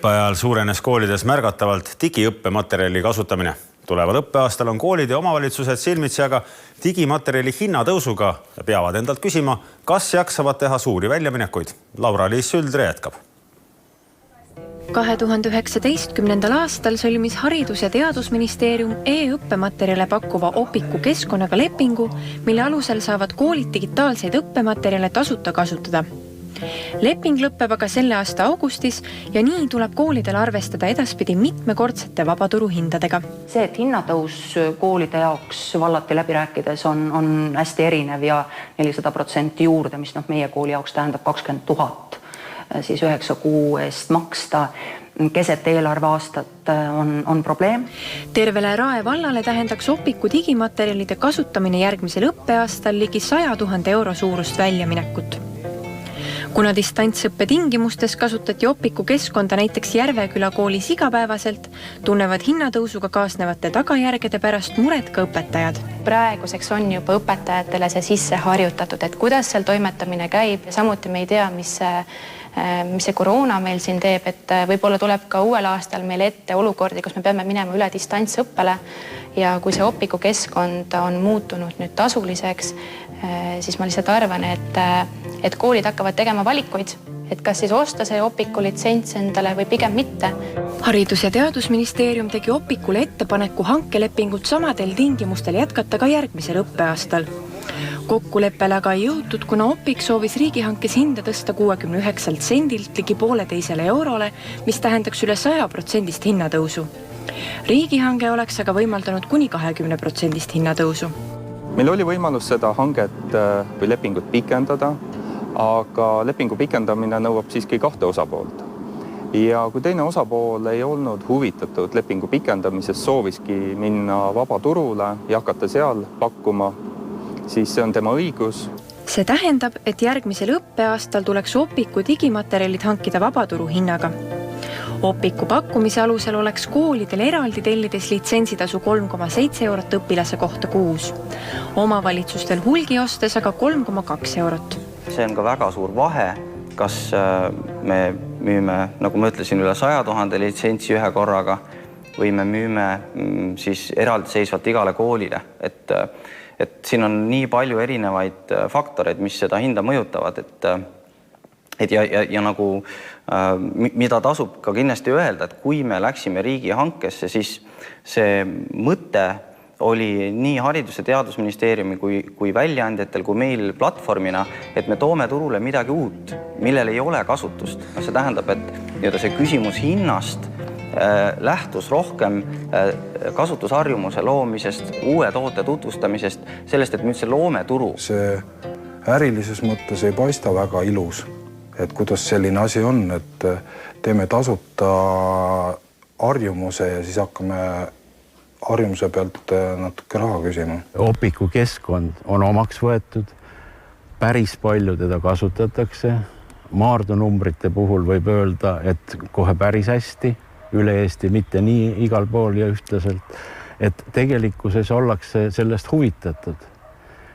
õppeajal suurenes koolides märgatavalt digiõppematerjali kasutamine. Tuleval õppeaastal on koolid ja omavalitsused silmitsi aga digimaterjali hinnatõusuga ja peavad endalt küsima, kas jaksavad teha suuri väljaminekuid. Laura-Liis Süldre jätkab. 2019. aastal sõlmis Haridus- ja Teadusministeerium e-õppematerjale pakkuva Opiku keskkonnaga lepingu, mille alusel saavad koolid digitaalseid õppematerjale tasuta kasutada. Leping lõpeb aga selle aasta augustis ja nii tuleb koolidel arvestada edaspidi mitmekordsete vabaturu hindadega. See, et hinnatõus koolide jaoks vallati läbi rääkides on hästi erinev ja 400% juurde, mis meie kooli jaoks tähendab 20 000, siis 9 kuu eest maksta keset eelarve aastat on probleem. Tervele Rae vallale tähendaks Opiku digimaterjalide kasutamine järgmisel õppeaastal ligi 100 000 euro suurust väljaminekut. Kuna distantsõppe tingimustes kasutati Opiku keskkonda näiteks Järveküla koolis igapäevaselt, tunnevad hinnatõusuga kaasnevate tagajärgede pärast muret ka õpetajad. Praeguseks on juba õpetajatele see sisse harjutatud, et kuidas seal toimetamine käib ja samuti me ei tea, mis see koroona meil siin teeb, et võib-olla tuleb ka uuel aastal meil ette olukordi, kus me peame minema üle distantsõppele ja kui see Opiku keskkond on muutunud nüüd tasuliseks, siis ma lihtsalt arvan, et koolid hakkavad tegema valikuid, et kas siis osta see Opiku litsents endale või pigem mitte. Haridus- ja Teadusministeerium tegi Opikule ettepaneku hankelepingut samadel tingimustel jätkata ka järgmisel õppeaastal. Kokkuleppele aga ei jõutud, kuna Opik soovis riigihankes hinda tõsta 69 sendilt ligi 1,5 eurole, mis tähendaks üle 100% hinnatõusu. Riigihange oleks aga võimaldanud kuni 20% hinnatõusu. Meil oli võimalus seda hanget või lepingut pikendada, aga lepingu pikendamine nõuab siiski 2 osapoolt. Ja kui teine osapool ei olnud huvitatud lepingu pikendamisest, sooviski minna vabaturule ja hakata seal pakkuma, siis see on tema õigus. See tähendab, et järgmisel õppeaastal tuleks Opiku digimaterjalid hankida vabaturu hinnaga. Opiku pakkumise alusel oleks koolidel eraldi tellides litsentsitasu 3,7 eurot õpilase kohta kuus. Omavalitsustel hulgi ostes aga 3,2 eurot. See on ka väga suur vahe, kas me müüme, nagu ma ütlesin, üle 100 000 litsentsi ühe korraga või me müüme siis eraldiseisvalt igale koolile. Et siin on nii palju erinevaid faktoreid, mis seda hinda mõjutavad, ja nagu mida tasub ka kindlasti öelda, et kui me läksime riigihankesse, siis see mõte oli nii Haridus- ja Teadusministeeriumi kui väljaandjatel, kui meil platvormina, et me toome turule midagi uut, millel ei ole kasutust. See tähendab, et see küsimus hinnast lähtus rohkem kasutusharjumuse loomisest, uue toote tutvustamisest, sellest, et me üldse loome turu. See ärilises mõttes ei paista väga ilus, et kuidas selline asi on, et teeme tasuta harjumuse ja siis hakkame harjumuse pealt natuke raha küsima. Opiku keskkond on omaks võetud, päris palju teda kasutatakse. Maardu numbrite puhul võib öelda, et kohe päris hästi, üle Eesti, mitte nii igal pool ja ühtlaselt, et tegelikkuses ollakse sellest huvitatud.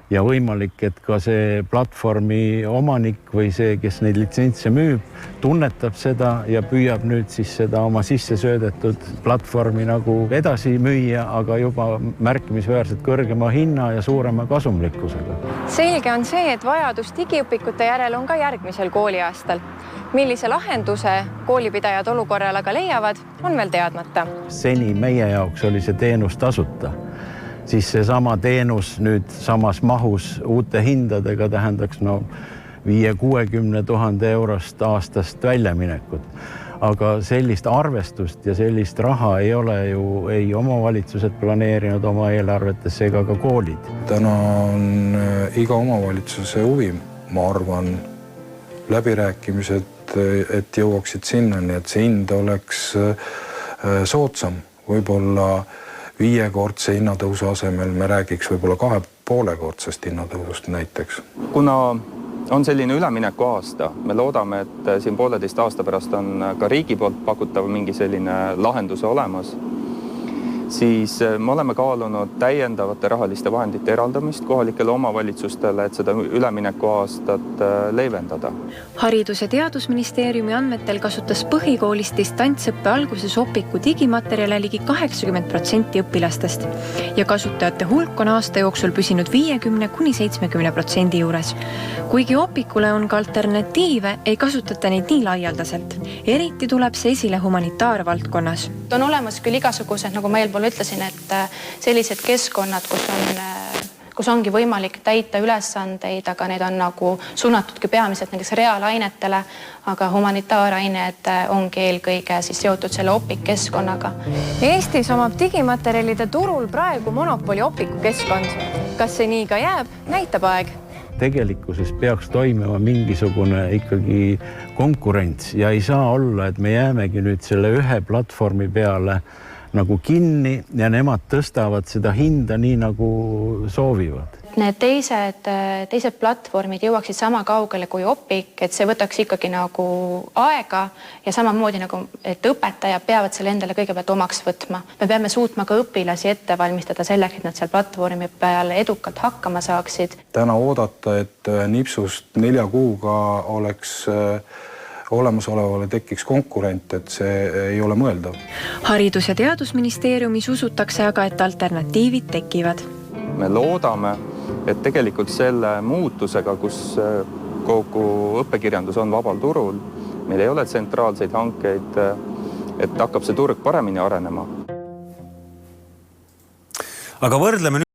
Ja võimalik, et ka see platvormi omanik või see, kes neid litsentse müüb, tunnetab seda ja püüab nüüd siis seda oma sisse söödetud platvormi nagu edasi müüa, aga juba märkimisväärselt kõrgema hinna ja suurema kasumlikkusega. Selge on see, et vajadus digiõpikute järel on ka järgmisel kooliaastal. Millise lahenduse koolipidajad olukorral aga leiavad, on veel teadmata. Seni meie jaoks oli see teenus tasuta. Siis see sama teenus nüüd samas mahus uute hindadega tähendaks 5-60 000 eurost aastast väljaminekut. Aga sellist arvestust ja sellist raha ei ole ju ei omavalitsused planeerinud oma eelarvetesse ega ka koolid. Täna on iga omavalitsuse huvi, ma arvan, läbirääkimised, et jõuaksid sinnani, et see hind oleks soodsam. Võib-olla 5-kordse hinnatõusu asemel me räägiks võib-olla 2,5-kordsest hinnatõusust näiteks. Kuna on selline ülemineku aasta, me loodame, et siin 1,5 aasta pärast on ka riigi poolt pakutav mingi selline lahenduse olemas, siis me oleme kaalunud täiendavate rahaliste vahendite eraldamist kohalikele omavalitsustele, et seda ülemineku aastat leevendada. Haridus- ja Teadusministeeriumi andmetel kasutas põhikoolis distantsõppe alguses Opiku digimaterjale ligi 80% õpilastest ja kasutajate hulk on aasta jooksul püsinud 50–70% juures. Kuigi Opikule on ka alternatiive, ei kasutata neid nii laialdaselt. Eriti tuleb see esile humanitaarvaldkonnas. On olemas küll igasugused, nagu ma eelpool ütlesin, et sellised keskkonnad, kus ongi võimalik täita ülesandeid, aga need on nagu suunatudki peamiselt näiteks reaalainetele, aga humanitaarained ongi eelkõige siis seotud selle Opik keskkonnaga. Eestis omab digimaterjalide turul praegu monopoli Opiku keskkond. Kas see nii ka jääb, näitab aeg. Tegelikkuses peaks toimima mingisugune ikkagi konkurents ja ei saa olla, et me jäämegi nüüd selle ühe platvormi peale nagu kinni ja nemad tõstavad seda hinda nii nagu soovivad. Need teised platvormid jõuaksid sama kaugele kui Opik, et see võtaks ikkagi nagu aega ja samamoodi nagu, et õpetajad peavad selle endale kõigepealt omaks võtma. Me peame suutma ka õpilasi ette valmistada selleks, et nad seal platvormi peal edukalt hakkama saaksid. Täna oodata, et nipsust 4 kuuga oleks olemasolevale tekiks konkurent, et see ei ole mõeldav. Haridus- ja Teadusministeeriumis usutakse aga, et alternatiivid tekivad. Me loodame, et tegelikult selle muutusega, kus kogu õppekirjandus on vabal turul, meil ei ole tsentraalseid hankeid, et hakkab see turg paremini arenema. Aga võrdleme